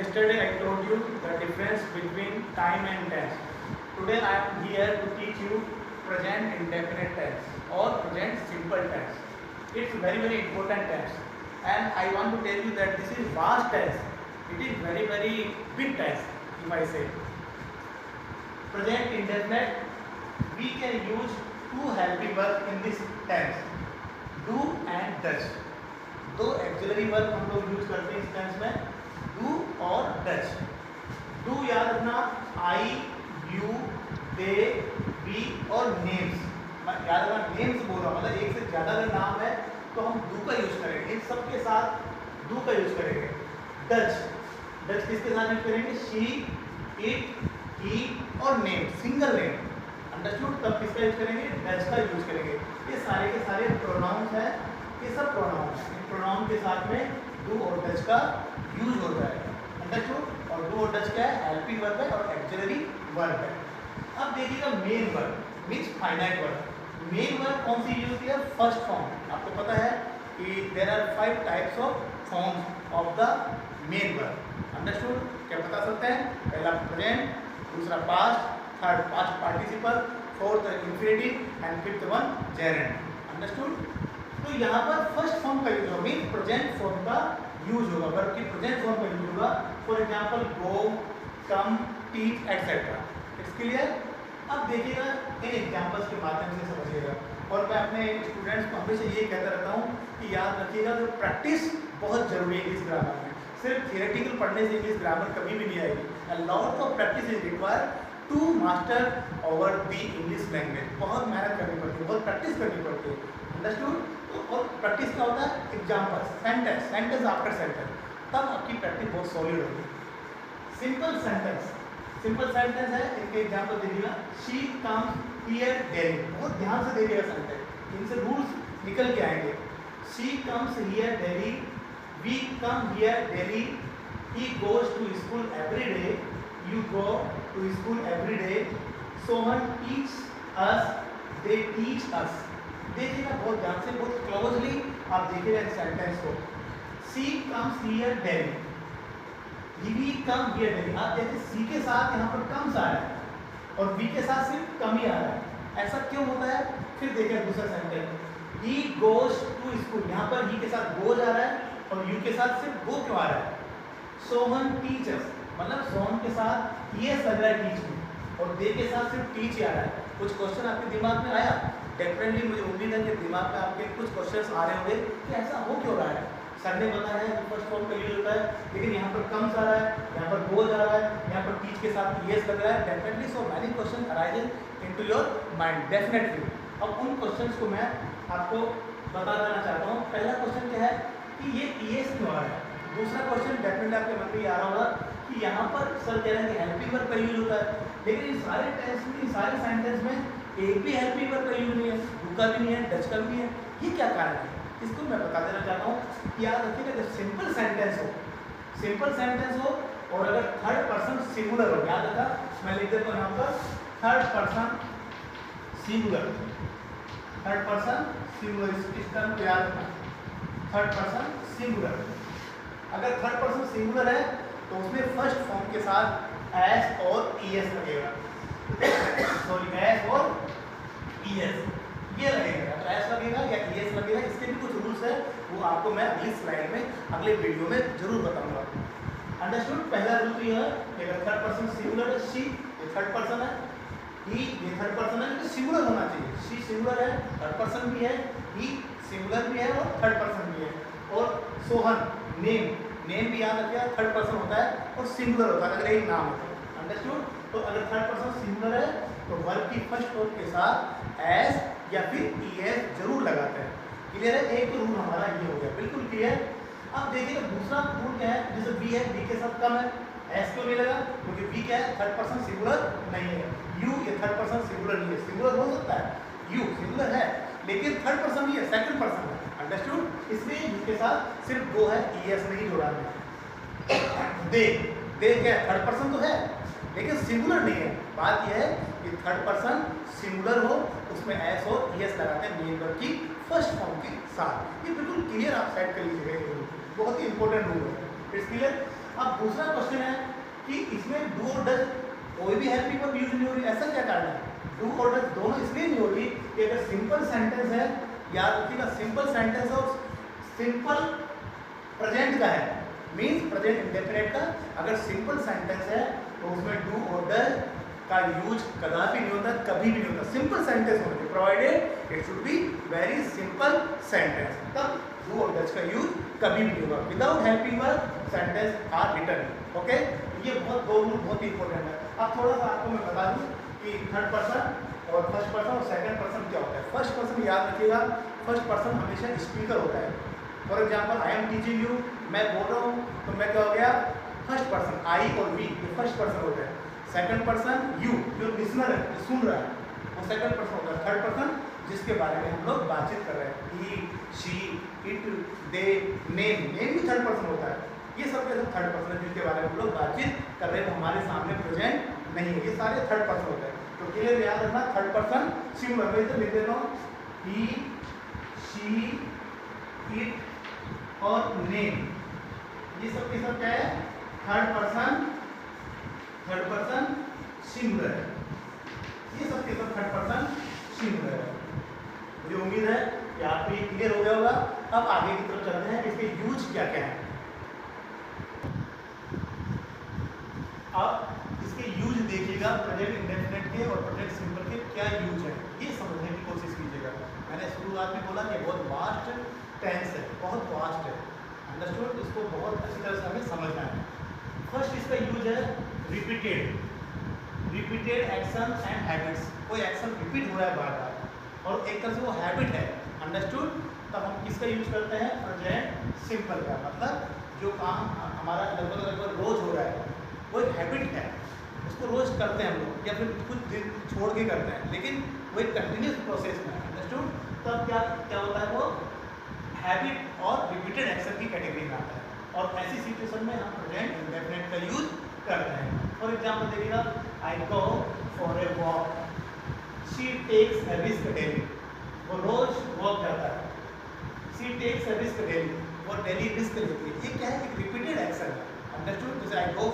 yesterday I told you the difference between time and tense. Today I am here to teach you present indefinite tense or present simple tense. It's very important tense, and I want to tell you that this is vast tense. It is very big tense. If I say present indefinite, we can use two helping verbs in this tense, do and does. दो axillary verb हम लोग use करते हैं इस tense में, do और does. Do याद रखना, आई, यू, दे, वी और नेम्स। याद रखना नेम्स बोल रहा हूँ, मतलब एक से ज़्यादा अगर नाम है तो हम डू का यूज करेंगे, इन सब के साथ डू का यूज करेंगे। डज, डज किसके साथ यूज करेंगे? शी, इट, ही और नेम, सिंगल नेम। अंडरस्टूड? तब किसका यूज करेंगे? डज का यूज करेंगे। ये सारे के सारे प्रोनाउंस हैं, ये सब प्रोनाउन है। इन प्रोनाउन के साथ में डू और डज का यूज होता है। अंडरस्टूड? और डू और डज क्या है? हेल्पिंग वर्ब है और एक्सिलरी वर्ब है। अब देखिएगा main verb means finite verb. Main verb कौन सी यूज होती है? First form. आपको पता है कि there are 5 types of forms of the main verb. Understood? क्या बता सकते हैं? पहला प्रेजेंट, दूसरा past, third past participle, fourth infinitive and fifth one gerund. Understood? तो यहाँ पर फर्स्ट फॉर्म का यूज होगा, मीन प्रेजेंट फॉर्म का यूज होगा, वर्ब की प्रेजेंट फॉर्म का यूज होगा। For example go, come, teach etcetera. It's clear? अब देखिएगा इन एग्जांपल्स के माध्यम से समझिएगा। और मैं अपने स्टूडेंट्स को हमेशा ये कहता रहता हूँ कि याद रखिएगा कि प्रैक्टिस बहुत जरूरी है इंग्लिश ग्रामर में। सिर्फ थियोरेटिकल पढ़ने से इंग्लिश ग्रामर कभी भी नहीं आएगी। A lot of practice is required to master over the English language. बहुत मेहनत करनी पड़ती है, बहुत प्रैक्टिस करनी पड़ती है। अंडरस्टूड? और प्रैक्टिस क्या होता है? Example, sentence, sentence after sentence, तब आपकी प्रैक्टिस बहुत सॉलिड होगी। सिंपल सेंटेंस, सिंपल सेंटेंस है, इनके एग्जाम्पल देखिएगा। She comes here daily. बहुत ध्यान से देखिएगा सेंटेंस, इनसे रूल्स निकल के आएंगे। She comes here daily, we come here daily, he goes to school every day, you go to school every day, Sohan teach us, they teach us. देखिएगा बहुत ध्यान से, बहुत क्लोजली आप देखिएगा इस सेंटेंस को। She comes here daily, we come here daily. आप देखिए सी के साथ यहाँ पर कम्स आ रहा है और वी के साथ सिर्फ कम ही आ रहा है। ऐसा क्यों होता है? फिर देखिए दूसरा sentence, he goes to school. यहाँ पर ही के साथ गोज आ रहा है और यू के साथ सिर्फ गो क्यों आ रहा है? सोहन टीचर्स, मतलब सोहन के साथ ये लग रहा है टीच में, और दे के साथ सिर्फ टीच ही आ रहा है। कुछ क्वेश्चन आपके दिमाग में आया? डेफिनेटली मुझे उम्मीद है कि दिमाग में आपके कुछ क्वेश्चंस आ रहे होंगे कि ऐसा हो क्यों रहा है। सर ने बताया है कि फर्स्ट फॉर्म का यूज होता है, लेकिन यहाँ पर कम्स आ रहा है, यहाँ पर गोज आ रहा है, यहाँ पर टीच के साथ येस लग रहा है। Definitely so many question arises into your mind, definitely. अब उन क्वेश्चंस को मैं आपको बता देना चाहता हूँ। पहला क्वेश्चन क्या है कि ये येस क्यों आ रहा है? दूसरा क्वेश्चन डेफिनेटली आपके मन में आ रहा होगा कि यहाँ पर सर कह रहे हैं कि हेल्पिंग वर्ब का यूज होता है, लेकिन इस सारे टेंस में, इस सारे सेंटेंस में एक भी हेल्पिंग वर्ब का यूज नहीं है, डू का भी नहीं है, डज का भी नहीं है। ये क्या कारण है? इसको मैं बता देना चाहता हूँ कि याद रखिएगा जब सिंपल सेंटेंस हो, सिंपल सेंटेंस हो और अगर थर्ड पर्सन सिंगुलर हो, याद रखा मैं लिख देता हूँ यहाँ पर third person singular, third person singular, इस टर्म को याद रखना, थर्ड पर्सन सिंगुलर। अगर थर्ड पर्सन सिंगुलर है तो उसमें फर्स्ट फॉर्म के साथ एस और ईएस लगेगा, सॉरी एस और ईएस ये लगेगा। तो एस लगेगा या ईएस लगेगा, इसके भी कुछ रूल्स है, वो आपको मैं अगली स्लाइड में, अगले वीडियो में जरूर बताऊंगा। अंडरस्टूड? पहला रूल तो यह है कि थर्ड पर्सन सिंगुलर है, शी ये थर्ड पर्सन है, ही ये थर्ड पर्सन है, लेकिन सिंगुलर होना चाहिए। शी सिंगुलर है, थर्ड पर्सन भी है, ही सिंगुलर भी है और थर्ड पर्सन भी है। और सोहन नेम, नेम भी याद रखिएगा थर्ड पर्सन होता है और सिंगुलर होता है अगर एक नाम होता है। अंडरस्टूड? तो अगर थर्ड पर्सन सिंगुलर है तो वर्ब की फर्स्ट फॉर्म के साथ एस या फिर ईएस जरूर लगाते हैं। क्लियर है? एक रूल हमारा ये हो गया, बिल्कुल क्लियर। अब देखिएगा दूसरा रूल क्या है, जैसे बी है, बी के साथ कम है, एस क्यों नहीं लगा? क्योंकि बी क्या है? थर्ड पर्सन सिंगुलर नहीं है। यू ये थर्ड पर्सन सिंगुलर नहीं है, सिंगुलर हो सकता है, यू सिंगुलर है लेकिन थर्ड पर्सन नहीं है, सेकंड पर्सन है। अंडरस्टूड? इसलिए यू के साथ सिर्फ दो है, ईएस नहीं जोड़ा है। दे, दे क्या है? थर्ड पर्सन तो है लेकिन सिंगुलर नहीं है। बात यह है कि थर्ड पर्सन सिंगुलर हो उसमें एस और ईएस लगाते हैं मेन वर्ब की फर्स्ट फॉर्म के साथ। ये बिल्कुल क्लियर आप सेट कर लीजिएगा, बहुत ही इंपॉर्टेंट रूल है। It's clear? अब दूसरा क्वेश्चन है कि इसमें डू और डज कोई भी हेल्पिंग वर्ब यूज नहीं हो रही, ऐसा क्या कारण है? डू और डज दोनों इसलिए नहीं हो रही कि अगर सिंपल सेंटेंस है, याद रखिएगा सिंपल सेंटेंस और सिंपल प्रेजेंट का है, मीन्स प्रेजेंट इंडेफिनिट का, अगर सिंपल सेंटेंस है तो उसमें डू और डज का यूज कदापि नहीं होता, कभी भी नहीं होता। सिंपल सेंटेंस होना चाहिए, provided it should be very simple sentence, तब डू और डज का यूज कभी भी नहीं होगा। Without helping verb sentence are written. Okay, ये दो रूल बहुत ही इंपॉर्टेंट है। अब थोड़ा सा आपको मैं बता दूं कि थर्ड पर्सन और फर्स्ट पर्सन और सेकंड पर्सन क्या होता है। फर्स्ट पर्सन याद रखिएगा, फर्स्ट पर्सन हमेशा स्पीकर होता है। For example I am teaching you, मैं बोल रहा हूँ तो मैं क्या हो गया, फर्स्ट पर्सन, आई और वी, ये फर्स्ट पर्सन होता है। सेकंड पर्सन यू, जो लिसनर है, जो सुन रहा है, वो सेकंड पर्सन होता है। थर्ड पर्सन जिसके बारे में हम लोग बातचीत कर रहे हैं, he, she, it, they, name, name भी थर्ड पर्सन होता है। ये सब के सब थर्ड पर्सन है जिनके बारे में हम लोग बातचीत कर रहे हैं, वो हमारे सामने प्रेजेंट नहीं है, ये सारे थर्ड पर्सन होते हैं। तो क्लियर याद रखना, थर्ड पर्सन सिंगुलर में तो लिख देता हूँ, ही, शी, इट और नेम, ये सब के सब क्या है, थर्ड पर्सन सिंगुलर है, ये सब के सब थर्ड पर्सन सिंगुलर है। मुझे उम्मीद है कि आपको ये क्लियर हो गया होगा। अब आगे की तरफ चलते हैं, इसके यूज क्या क्या है। अब इसके यूज देखिएगा, प्रेजेंट इंडेफिनिट के और प्रेजेंट सिंपल के क्या यूज है, ये समझने की कोशिश कीजिएगा। मैंने शुरुआत में बोला कि बहुत वास्ट टेंस है, बहुत वास्ट है, अंडरस्टूड, इसको बहुत अच्छी तरह से हमें समझना है। फर्स्ट इसका यूज है रिपीटेड एक्शन एंड हैबिट्स। कोई एक्शन रिपीट हो रहा है बार बार और एक तरह से वो हैबिट है, अंडरस्टूड, तब हम किसका यूज करते हैं, प्रेजेंट सिंपल का। मतलब जो काम हमारा लगभग रोज हो रहा है, वो एक हैबिट है, उसको रोज करते हैं हम लोग, या फिर कुछ दिन छोड़ के करते हैं, लेकिन वो एक कंटिन्यूस प्रोसेस में है, अंडरस्टूड। तब क्या होता है, वो हैबिट और रिपीटेड एक्शन की कैटेगरी में आता है, और ऐसी सिचुएशन में हम प्रेजेंट इंडेफिनिट का यूज करते हैं। फॉर एग्जाम्पल देखिएगा, I go for a walk, she takes a risk daily, वो रोज वॉक जाता है, she takes a risk daily, वो डेली रिस्क लेती है। ये क्या है, एक रिपीटेड एक्शन है, अंडरस्टूड। जैसे I go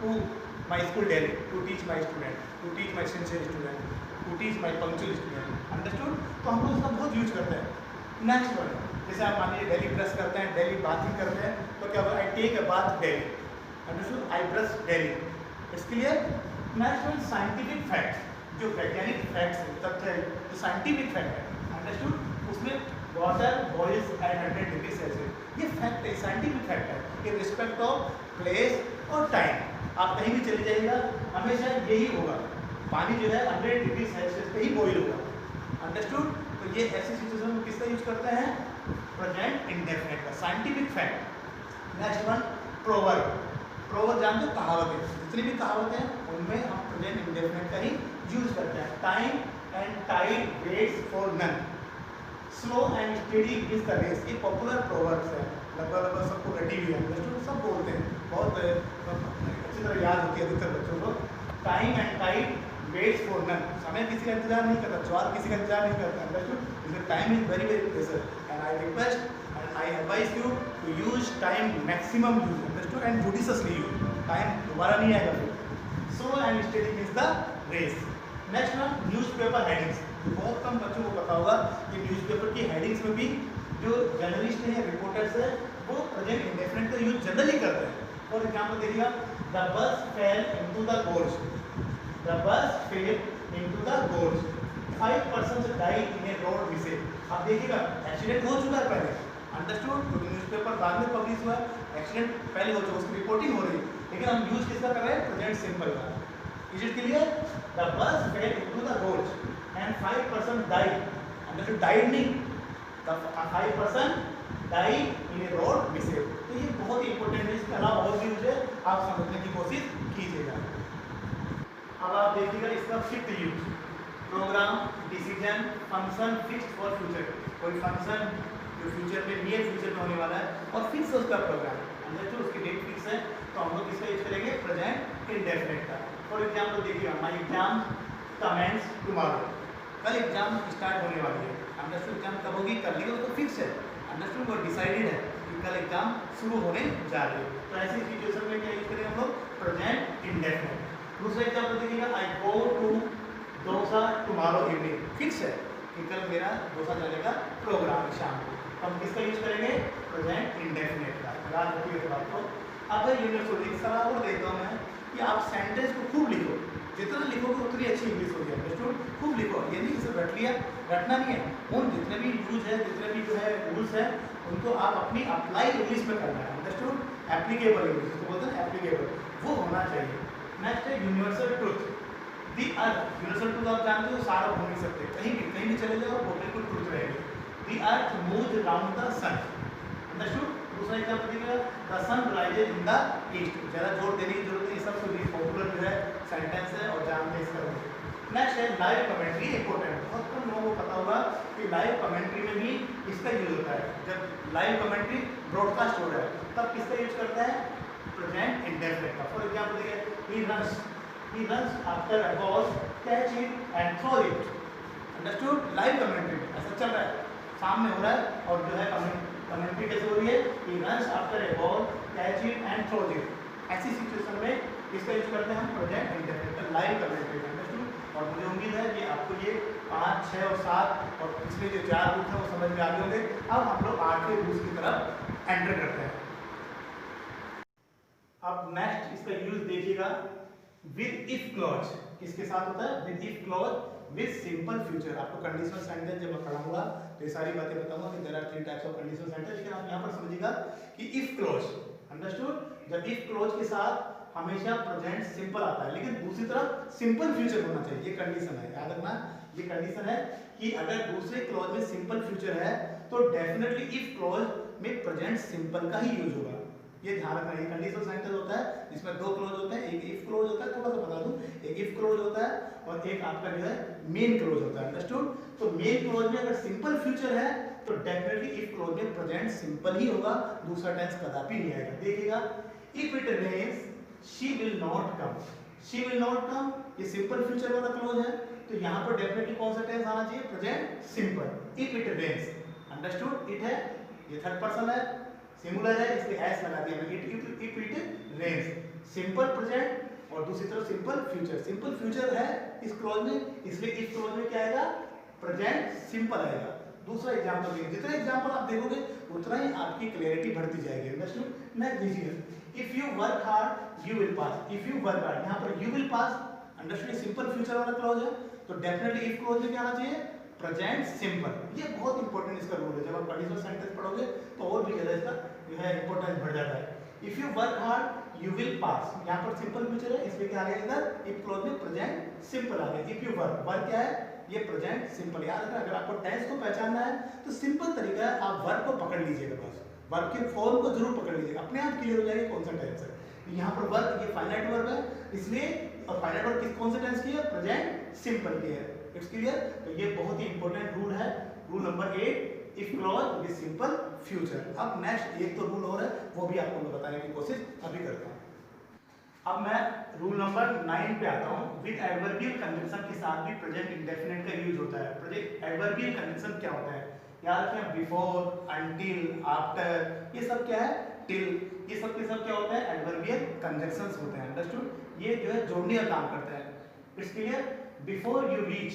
to my school daily to teach my student, to teach my sincere student, to teach my punctual student, understood. तो हम लोग इसका बहुत यूज करते हैं। नेक्स्ट वन, जैसे आप मान लीजिए डेली ब्रश करते हैं, डेली बाथिंग करते हैं, तो क्या होगा, I take a bath daily, understood, I brush daily. इसके लिए नेक्स्ट वन, साइंटिफिक फैक्ट्स, जो वैज्ञानिक फैक्ट्स है, तथ्य है, जो साइंटिफिक फैक्ट है, अंडरस्टूड, उसमें water boils at 100 degree Celsius, ये फैक्ट है, साइंटिफिक फैक्ट है, इन रिस्पेक्ट ऑफ प्लेस और टाइम। आप कहीं भी चले जाइएगा, हमेशा यही होगा, पानी जो है 100 डिग्री सेल्सियस पे ही बॉइल होगा, अंडरस्टूड। तो ये ऐसी सिचुएशन में किसका यूज करते हैं, प्रेजेंट इंडेफिनिट का, scientific fact. Next one, proverb. Proverb जानते हो, कहावतें, जितनी भी कहावतें हैं उनमें हम प्रेजेंट इंडेफिनिट का ही यूज करते हैं। Time and tide waits for none, slow and steady is the race, ये पॉपुलर प्रोवर्ब्स है, लगभग सबको रटी हुई है, अंडरस्टूड, सब बोलते हैं, बहुत अच्छी तरह याद होती है अधिकतर बच्चों को। Time and tide waits for none, समय किसी का इंतजार नहीं करता, ज्वार किसी का इंतजार नहीं करता, understood. Time is very very precious and I request and I advise you to use time maximum use, understood, and judiciously use. Time दोबारा नहीं आएगा फिर। Slow and steady is the race. Next one, newspaper headings. बहुत कम बच्चों को पता होगा कि न्यूज़पेपर की हेडिंग्स में भी जो जर्नलिस्ट हैं, रिपोर्टर्स हैं, वो प्रेजेंट इंडेफिनिट का यूज जनरली करते हैं। फॉर एग्जाम्पल देखिएगा, the bus fail into the गोर्ज, the bus fail into the गोर्ज, 5 persons died in a road mishap। आप देखिएगा, एक्सीडेंट हो चुका है पहले, अंडरस्टूड, क्योंकि न्यूज़पेपर बाद में पब्लिश हुआ, एक्सीडेंट पहले हो चुका, उसकी रिपोर्टिंग हो रही है, लेकिन हम यूज किसका कर रहे हैं, प्रेजेंट सिंपल का। Is it clear, the bus fail into the road and 5 persons died, understood, died नहीं, the 5 persons died in a road mishap। तो ये बहुत ही इंपॉर्टेंट है, इसके अलावा और भी मुझे आप समझने की कोशिश कीजिएगा। अब आप देखिएगा इसका fifth use, programme, decision, function, fixed for future. कोई फंक्शन जो फ्यूचर में, नियर फ्यूचर में होने वाला है, और फिक्स उसका प्रोग्राम, अंडरस्टूड, उसकी डेट फिक्स है, तो हम लोग इसका यूज करेंगे प्रेजेंट इंडेफिनिट का। फॉर एग्जाम्पल देखिएगा, माई एग्जाम कमेंस टुमारो, कल एग्जाम स्टार्ट होने वाली है, अंडरस्टूड, एग्जाम कब होगी, कल, लेकिन वो तो फिक्स है, अंडरस्टूड, वो डिसाइडेड है कि कल एग्जाम शुरू होने जा रही है। तो ऐसी सिचुएशन में क्या यूज करेंगे हम लोग, प्रेजेंट इंडेफिनिट। दूसरा एग्जाम्पल देखिएगा, I go to dosa tomorrow evening, fix है कि कल मेरा डोसा जाने का प्रोग्राम है शाम को। तो हम किसका यूज करेंगे, प्रेजेंट इंडेफिनिट का। याद रखिए इस बात को। अब यूनिवर्सल एक सलाह और देता हूँ मैं कि आप सेंटेंस को खूब लिखो, जितना लिखोगे उतनी अच्छी इंग्लिश होगी। अंडरस्टूड, खूब लिखो, ये नहीं कि सिर्फ रट लिया, रटना नहीं है। उन जितने भी यूज है, जितने भी जो है रूल्स है, उनको आप अपनी अप्लाई इंग्लिश में करना है। अंडरस्टूड, एप्लीकेबल इंग्लिश जिसको बोलते हैं एप्लीकेबल, वो होना चाहिए। नेक्स्ट है यूनिवर्सल ट्रुथ। दी अर्थ, यूनिवर्सल ट्रुथ आप जानते हो, सारा हो नहीं सकते, कहीं भी चले जाओ वो बिल्कुल ट्रुथ रहेगी। The earth moves around the sun. Understood. दूसरा एग्जाम्पल देखिएगा, the sun rises in the east. ज़्यादा जोर देने की जरूरत नहीं, सबसे पॉपुलर जो है सेंटेंस है और जानते इसका। नेक्स्ट है लाइव कमेंट्री, इंपॉर्टेंट। बहुत कम लोगों को पता होगा कि लाइव कमेंट्री में भी इसका यूज होता है। जब लाइव कमेंट्री ब्रॉडकास्ट हो रहा है तब किसका यूज करता है, प्रेजेंट इंडेफिनिट का। फॉर एग्जाम्पल देखिए, he runs after a ball, catch it and throw it। Understood, live commentary ऐसा चल रहा है, सामने हो रहा है और जो है कमेंट्री कैसे हो रही है, he runs after a ball, catch it and throw it। ऐसी सिचुएशन में इसका यूज करते हैं हम present indefinite, live commentary. Understood. और मुझे उम्मीद है कि आपको ये 5, 6 और 7 और पिछले जो 4 रूल्स हैं वो समझ में आ गए होंगे। अब हम लोग 8वें रूल्स की तरफ एंटर करते हैं। अब नेक्स्ट इसका यूज देखिएगा, विद इफ क्लॉज। किसके साथ होता है, with if clause with simple future. आपको कंडीशनल सेंटेंस जब मैं पढ़ाऊंगा तो ये सारी बातें बताऊंगा कि there are 3 types of conditional sentence, लेकिन आप यहां पर समझिएगा कि इफ क्लॉज। अंडरस्टूड, जब इफ क्लॉज के साथ हमेशा प्रेजेंट सिंपल आता है, लेकिन दूसरी तरफ सिंपल फ्यूचर होना चाहिए, ये कंडीशन है। याद रखना, ये कंडीशन है कि अगर दूसरे क्लॉज में सिंपल फ्यूचर है तो डेफिनेटली इफ क्लॉज में प्रेजेंट सिंपल का ही यूज होगा। ये ध्यान रखना। ये कंडीशनल सेंटेंस होता है जिसमें 2 क्लॉज होते हैं, एक इफ क्लॉज होता है, थोड़ा सा बता दूं, एक इफ क्लॉज होता है और एक आपका जो है मेन क्लॉज होता है। अंडरस्टूड। तो मेन क्लॉज में अगर सिंपल फ्यूचर है तो डेफिनेटली इफ क्लॉज में प्रेजेंट सिंपल ही होगा, दूसरा टेंस कदापि नहीं आएगा। देखिएगा, if it rains she will not come. She will not come, ये सिंपल फ्यूचर वाला क्लॉज है, तो यहाँ पर डेफिनेटली कौन सा टेंस आना चाहिए, present simple. If it rains. Understood, it है, ये थर्ड पर्सन है, सिंगुलर है, इसलिए एस लगा दिया मैंने। If it rains, simple present और दूसरी तरफ सिंपल फ्यूचर। सिंपल फ्यूचर है इस क्लॉज में, इसलिए इस क्लॉज में क्या आएगा, प्रेजेंट सिंपल आएगा। दूसरा एग्जांपल देखिए, जितना एग्जांपल आप देखोगे उतना ही आपकी क्लैरिटी बढ़ती जाएगी। अंडरस्टूड। नेक्स्ट देखिए, if you work hard you will pass. If you work hard, यहाँ पर you will pass, understood, simple future वाला क्लॉज है, तो डेफिनेटली इफ क्लॉज में क्या आना चाहिए, प्रेजेंट सिंपल। ये बहुत इंपॉर्टेंट इसका रूल है, जब आप कंडीशनल सेंटेंस पढ़ोगे तो और भी ज्यादा इसका जो है इंपॉर्टेंस बढ़ जाता है। If you work hard you will pass, यहाँ पर सिंपल फ्यूचर है, इसलिए क्या आ गया इधर, इफ क्लॉज में प्रेजेंट सिंपल आ गया। इफ यू वर्क, वर्क क्या है, ये प्रेजेंट सिंपल। याद रखना, अगर आपको टेंस को पहचानना है तो सिंपल तरीका है, आप वर्क को पकड़ लीजिएगा, बस वर्क के फॉर्म को जरूर पकड़ लीजिएगा, अपने आप क्लियर हो जाएगा कौन सा टेंस है। यहाँ पर वर्क ये फाइनाइट वर्ब है, इसलिए और फाइनाइट वर्ब किस कौन से टेंस की है, प्रेजेंट सिंपल की है। It's clear. तो ये बहुत ही इंपॉर्टेंट रूल है, rule number 8, if clause with simple future. अब नेक्स्ट एक तो रूल और है, वो भी आपको मैं बताने की कोशिश अभी करता हूँ। अब मैं रूल नंबर 9 पे आता हूँ। विद एडवर्बियल कंजंक्शन के साथ भी प्रेजेंट इंडेफिनिट का यूज होता है। प्रेजेंट एडवर्बियल कंजंक्शन क्या होता है, याद रखें, बिफोर, अनटिल, आफ्टर, ये सब क्या है, टिल, ये सब के सब क्या होता है, एडवर्बियल कंजंक्शंस होते हैं। अंडरस्टूड। ये जो है जोड़ने का काम करता है। It's clear. Before you reach,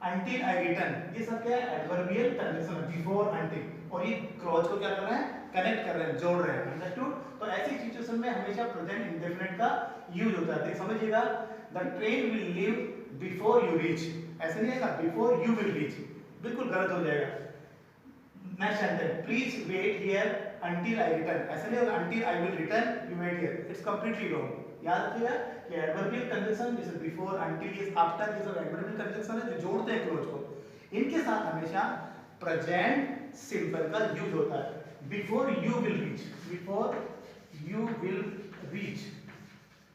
until I return, ये सब क्या है, एडवर्बियल कंजंक्शन है, बिफोर, until, और ये क्लॉज को क्या कर रहे हैं, कनेक्ट कर रहे हैं, जोड़ रहे हैं। अंडरस्टूड। तो ऐसी सिचुएशन में हमेशा प्रेजेंट इंडेफिनिट का यूज होता है। समझिएगा, the train will leave before you reach, ऐसे नहीं आएगा बिफोर यू विल रीच, बिल्कुल गलत हो जाएगा। Next sentence, please wait here until I return, ऐसे नहीं होगा until I will return you wait here, it's completely wrong। याद रखिएगा कि एडवर्बियल कंजंक्शन जैसे बिफोर, until, ये आफ्टर, ये सब एडवर्बियल कंजंक्शन है जो जोड़ते हैं क्लॉज को, इनके साथ हमेशा प्रेजेंट सिंपल का यूज होता है। Before you will reach, before you will reach,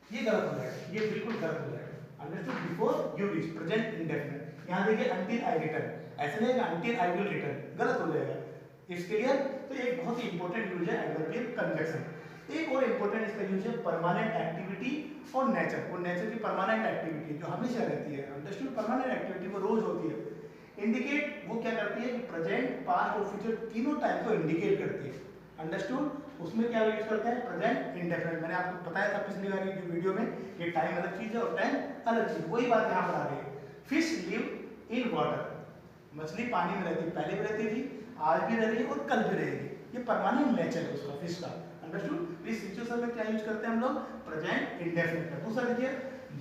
ये गलत हो जाएगा, ये बिल्कुल गलत हो जाएगा। Understood. Before you reach, present indefinite. यहाँ देखिए until I return, ऐसे नहीं है until I will return, गलत हो जाएगा। It's clear. तो एक बहुत ही इंपॉर्टेंट यूज है एडवर्बियल कंजंक्शन। एक और इंपॉर्टेंट इसका यूज है परमानेंट एक्टिविटी और नेचर। वो नेचर की परमानेंट एक्टिविटी जो हमेशा रहती है। अंडरस्टूड। परमानेंट एक्टिविटी वो रोज होती है, इंडिकेट वो क्या करती है कि प्रेजेंट, पास्ट और फ्यूचर तीनों टाइम को इंडिकेट करती है। अंडरस्टूड? उसमें क्या यूज करते हैं? Present indefinite. मैंने आपको बताया था पिछली वाली वीडियो में ये टाइम अलग चीज है और टाइम अलग चीज, वही बात यहाँ पर आ रही है। फिश लिव इन वाटर, मछली पानी में रहती, पहले भी रहती थी, आज भी रह रही है और कल भी रहेगी, ये परमानेंट नेचर है उसका, फिश का। अंडरस्टूड? इस सिचुएशन में क्या यूज करते हैं हम लोग? प्रेजेंट इंडेफिनिट का। दूसरा देखिए,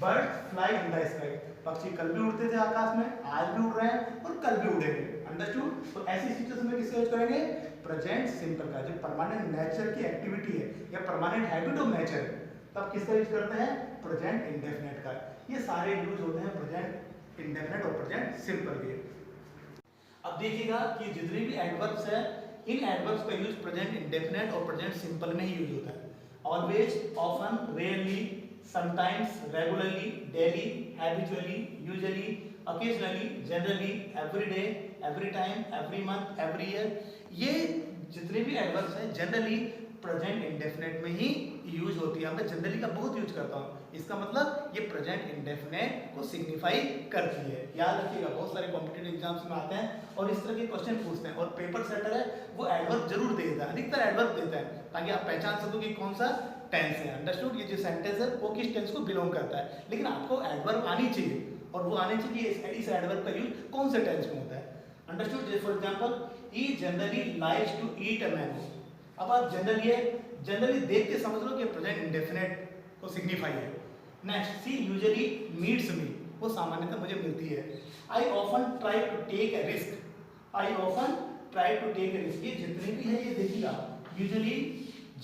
birds fly in the sky, पक्षी कल भी उड़ते थे आकाश में, आज भी उड़ रहे हैं और कल भी उड़ेंगे। अंडरस्टूड? तो ऐसी सिचुएशन में किसका यूज करेंगे? प्रेजेंट सिंपल का, जो परमानेंट नेचर की एक्टिविटी है या परमानेंट हैबिट ऑफ नेचर है, तब किसका यूज करते हैं? प्रेजेंट इंडेफिनिट का। ये सारे यूज होते हैं प्रेजेंट इंडेफिनिट और प्रेजेंट सिंपल के। अब देखिएगा कि जितने भी एडवर्ब्स है, इन एडवर्ब्स का यूज प्रेजेंट इंडेफिनिट और प्रेजेंट सिंपल में ही यूज होता है। Always, often, rarely, sometimes, regularly, daily, habitually, usually, occasionally, generally, every day, every time, every month, every year, ये जितने भी एडवर्ब्स हैं जनरली प्रेजेंट इंडेफिनिट में ही यूज होती है। मैं जनरली का बहुत यूज करता हूँ, इसका मतलब ये प्रेजेंट इंडेफिनिट को सिग्निफाई करती है। याद रखिएगा, बहुत सारे कॉम्पिटिटिव एग्जाम्स में आते हैं और इस तरह के क्वेश्चन पूछते हैं, और पेपर सेटर है वो एडवर्ब जरूर देता है, अधिकतर एडवर्ब देता है, ताकि आप पहचान सको कि कौन सा टेंस है। अंडरस्टूड? ये जो सेंटेंस है वो किस टेंस को बिलोंग करता है, लेकिन आपको एडवर्ब आनी चाहिए, और वो आने चाहिए इस एडवर्ब का यूज कौन से टेंस में होता है। Understood? For example, he generally likes to eat a mango. अब आप जनरली देख के समझ लो कि प्रेजेंट इंडेफिनिट को सिग्निफाई है। Next, she usually meets me, वो सामान्यतः मुझे मिलती है। I often try to take a risk, I often try to take a risk, ये जितने भी है ये देखिएगा, यूजुअली,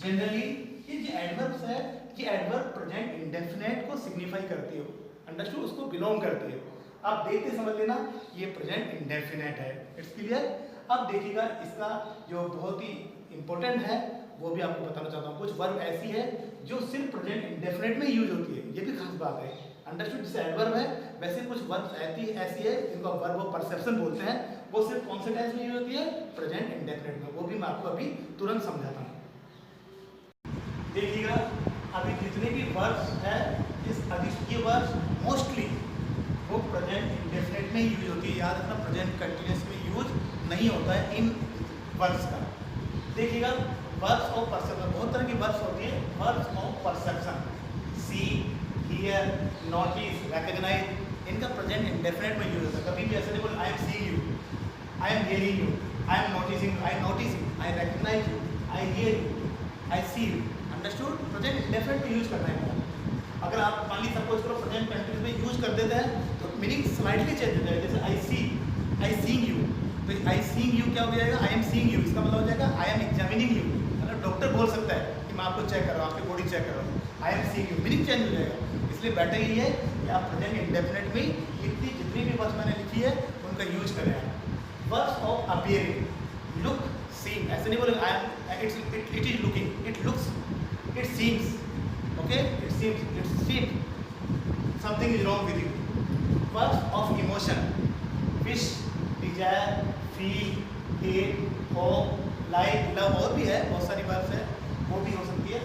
जनरली, ये जो एडवर्ब्स है ये एडवर्ब प्रेजेंट इंडेफिनिट को सिग्निफाई करती है। अंडरस्टूड? उसको बिलोंग करती है। आप देखते समझ लेना ये प्रेजेंट इंडेफिनिट है। It's clear? अब देखिएगा इसका जो बहुत ही इंपॉर्टेंट है वो भी आपको बताना चाहता हूँ। कुछ वर्ब ऐसी है जो सिर्फ प्रेजेंट इंडेफिनिट में यूज होती है, ये भी खास बात है। अंडरस्टूड? जैसे एडवर्ब है वैसे कुछ वर्ब ऐसी है जिनको वर्ब ऑफ परसेप्शन बोलते हैं, वो सिर्फ कौन से टेंस में यूज होती है? प्रेजेंट इंडेफिनिट में। वो भी मैं आपको अभी तुरंत समझाता हूँ। देखिएगा, अभी जितने भी वर्ब्स है ये वर्ब्स मोस्टली वो प्रेजेंट इंडेफिनिट में यूज होती है। याद रखना, प्रेजेंट कंटिन्यूअस में यूज नहीं होता है इन वर्ब्स का। देखिएगा, वर्ब्स ऑफ परसेप्शन, बहुत तरह की वर्ब्स होती है। Verbs of perception, see, hear, notice, recognise, इनका प्रेजेंट इंडेफिनिट में यूज होता है। कभी भी ऐसा नहीं बोल I am seeing you, I am hearing you, I am noticing, I notice you, I recognise you, I hear you, I see you. Understood? Present indefinite में यूज करना है। अगर आप मान ली सपोज करो प्रेजेंट कंटिन्यूअस में यूज कर देते हैं तो मीनिंग स्लाइटली चेंज हो जाएगा। जैसे आई सीइंग यू, तो आई सीइंग यू क्या हो जाएगा? आई एम सीइंग यू, इसका मतलब हो जाएगा आई एम एग्जामिनिंग यू। मतलब डॉक्टर बोल सकता है कि मैं आपको चेक कर रहा हूँ, आपकी बॉडी चेक कर रहा हूँ, आई am seeing you, meaning change हो जाएगा। इसलिए बेटर यही है कि आप प्रेजेंट इंडेफिनिट में इतनी जितनी भी वर्ड्स मैंने लिखी है उनका यूज करें। वर्ड्स ऑफ अपीयरिंग, लुक, सीम, ऐसे नहीं बोलेंगे I am it is looking, it looks, it seems, okay, it seems something is wrong with you. Verbs of emotion, wish, desire, feel, hate, hope, like, love, और भी है बहुत सारी verbs है, वो भी हो सकती है।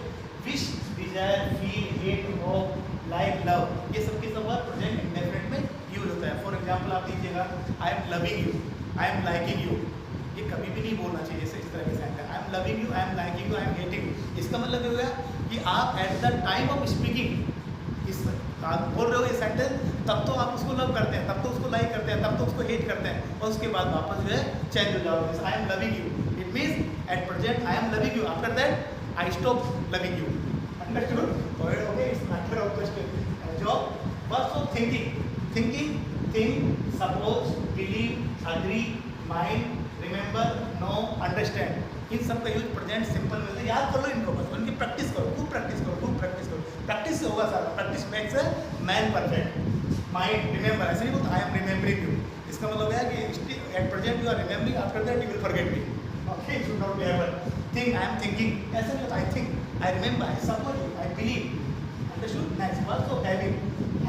wish, desire, feel, hate, hope, like, love, ये सब के सब वर्ब प्रेजेंट इंडेफिनिट में यूज होता है। फॉर एग्जाम्पल आप दीजिएगा आई am loving you, I am liking you, ये कभी भी नहीं बोलना चाहिए जैसे इस तरह के sentence. I am loving you, I am liking you, I M hating you, इसका मतलब हो गया कि आप at the time of speaking इस आप बोल रहे हो ये सेंटेंस, तब तो आप उसको लव करते हैं, तब तो उसको लाइक करते हैं, तब तो उसको हेट करते हैं, और उसके बाद वापस जो है चेंज हो जाओगे। I am loving you, it means at present I am loving you, after that I stop loving you. Understood? Okay, it's matter of question. Job, verbs of thinking, think, suppose, believe, agree, mind, remember, know, understand, इन सब का use present simple में है। याद कर लो इनको, बस उनकी प्रैक्टिस करो, खूब प्रैक्टिस करो, खूब प्रैक्टिस करो, प्रैक्टिस से होगा सारा। Practice makes a man perfect. Mind, remember, ऐसे नहीं बोलते आई एम रिमेंबरिंग यू, इसका मतलब है कि at present you are remembering, after that you will forget me. Okay, you don't ever think I am thinking, ऐसे नहीं होता I think, I remember, I suppose, I believe. Understood? Next, verbs of having,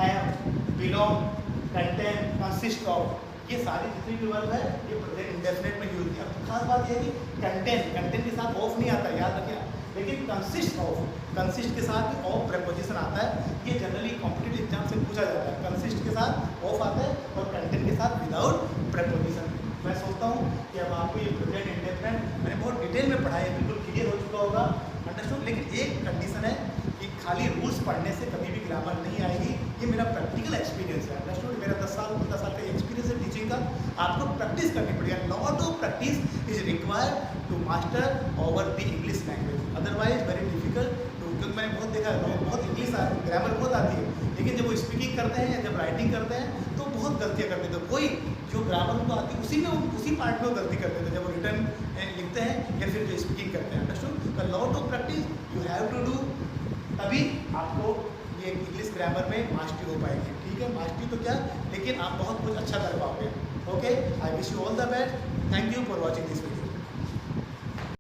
have, belong, contain, consist of, ये सारी जितनी भी verb है ये present indefinite में यूज किया। खास बात ये है कि कंटेंट के साथ ऑफ नहीं आता, याद रखिए। लेकिन कंसिस्ट के साथ ऑफ प्रेपोजिशन आता है। ये जनरली कॉम्पिटिटिव एग्जाम से पूछा जाता है। कंसिस्ट के साथ ऑफ आता है और कंटेंट के साथ विदाउट प्रेपोजिशन। मैं सोचता हूँ कि अब आपको ये प्रेजेंट इंडेफिनिट मैंने बहुत डिटेल में पढ़ा है, बिल्कुल क्लियर हो चुका होगा, अंडरस्टूड। लेकिन एक कंडीशन है कि खाली रूल्स पढ़ने से कभी भी ग्रामर नहीं आएगी। ये मेरा प्रैक्टिकल एक्सपीरियंस है, अंडरस्टूड। मेरा 10 साल का एक्सपीरियंस है टीचिंग का। आपको प्रैक्टिस करनी पड़ेगी। Lot of practice is required to master over the English language, otherwise very difficult to. क्योंकि मैंने बहुत देखा है, लोग बहुत इंग्लिश ग्रामर बहुत आती है, लेकिन जब वो स्पीकिंग करते हैं या जब राइटिंग करते हैं तो बहुत गलतियाँ करते थे। कोई जो ग्रामर उनको आती है उसी पार्ट में वो गलती करते थे जब वो रिटर्न लिखते हैं या फिर जो स्पीकिंग करते हैं, अंडरस्टूड। तो lot of practice you have to do, तभी आपको ये इंग्लिश ग्रामर में मास्टरी हो पाएगी। ठीक है, मास्टरी तो क्या, लेकिन आप बहुत कुछ अच्छा कर पाओगे। Okay, I wish you all the best. Thank you for watching this video.